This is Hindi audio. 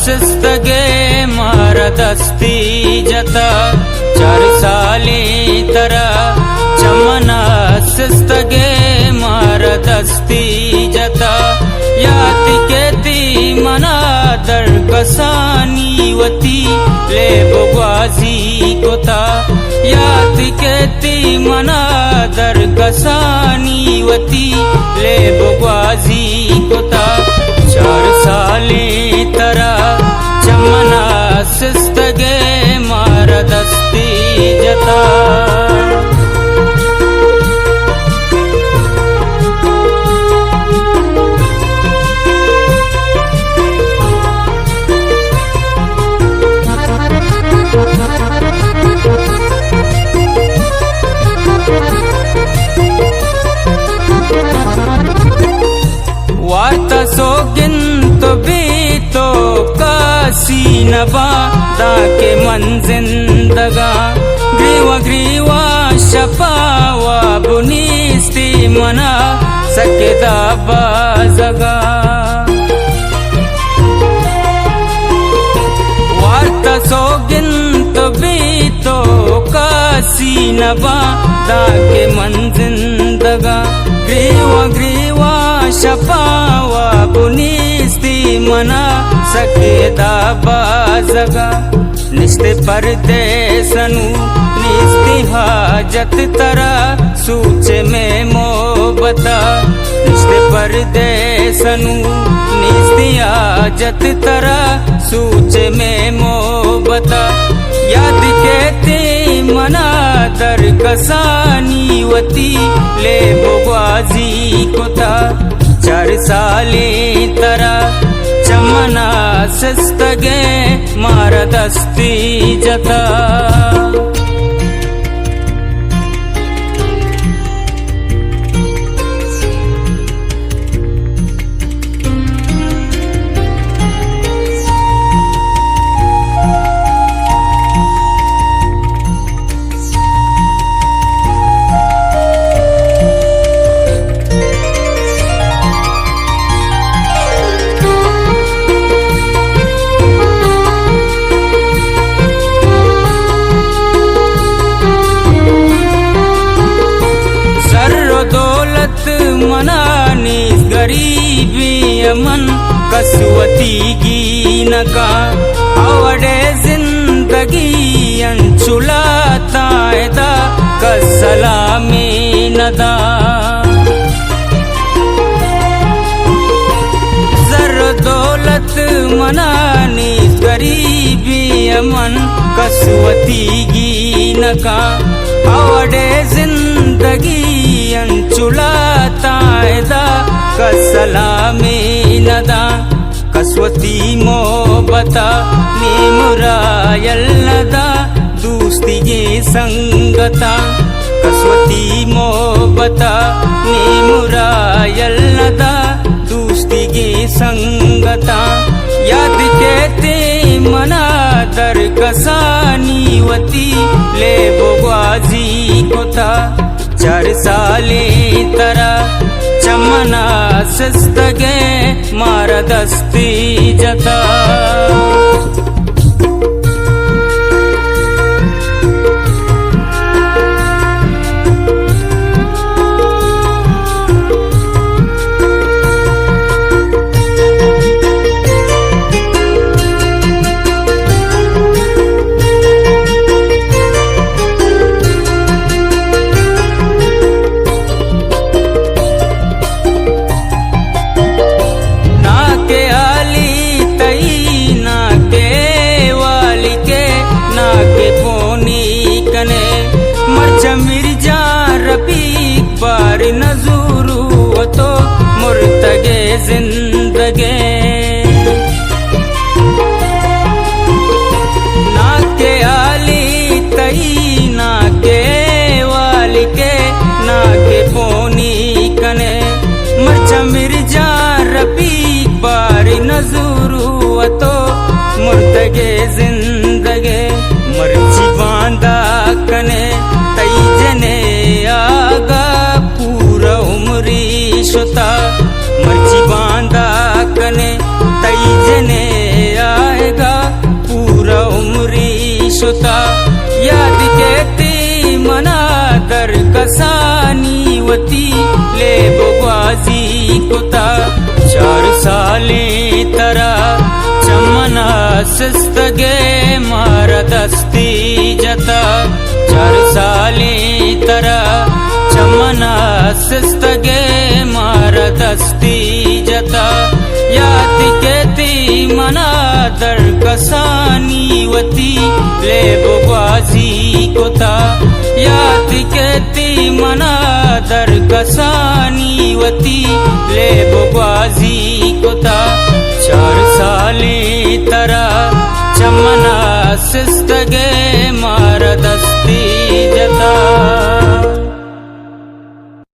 सिस्तगे मारदस्ती जता 4 साली तरा चमना सिस्तगे मारदस्ती जता याति केती मना दर कसानी वती ले बग्वाजी कोता याति केती मना दर कसानी वती ले बग्वाजी कोता 4 साली तरा चमना सिस्तगे मारदस्ती जता वार्ता सोगिंत बीतो कासीनबा ताके मन जिंदगा ग्रीवा ग्रीवा शपावा बुनीस्ती मना सकेदा बाजगा वार्ता सोगिंत बीतो कासीनबा ताके मन जिंदगा ग्रीवा ग्रीवा शपावा बुनीस्ती मना सकेदा बाजगा निस्ते परदेसनु निस्ती हाजत तरा सूचे में मोहबता निस्ते परदेसनु निस्ती हाजत तरा सूचे में मोहबता याद केती मना दर कसानी वती ले बग्वाजी कोता 4 साली तरा चमना सिस्तगे मारदस्ती जता मनानी गरीबी मन कसवती गीनका अवडे जिंदगी अंचुला तायदा कसलामी नदा जर दौलत मनानी गरीबी मन कसवती गीनका अवडे जिंदगी अंचुला तायदा कसलामी नदा कसवती मोहबता नीमुरायल नदा दोस्ती गे संगता कसवती मोहबता नीमुरायल नदा दोस्ती गे संगता याद केती मना दर कसानी वती ले बग्वाजी कोता 4 साली तरा चमना सिस्तगे मारदस्ती जता बार नजूरू तो मुर्तगे जिंदगे ना के आली तई ना के वाली के ना के पोनी कने मर्चा मिर्जा रफीक बार नजूरू तो मुर्तगे जिंदगे मर्जी बांधा कने तई जने आगा पूरा उमरी शुता मर्जी बांधा कने तई जने आए शुता याद केती मना दर कसानी वती ले बोग्वाजी कुता 4 साले तरा चमना सिस्तगे मारा दस्ती जता 4 साले तरा चमना सिस्तगे मारा दस्ती जता याद केती मना दर कसानी वती ले बोग्वाजी कुता याद केती मना दर कसानी वती ले बोग्वाजी कुता 4 साले तरा चमना सिस्तगे मारा दस्ती जता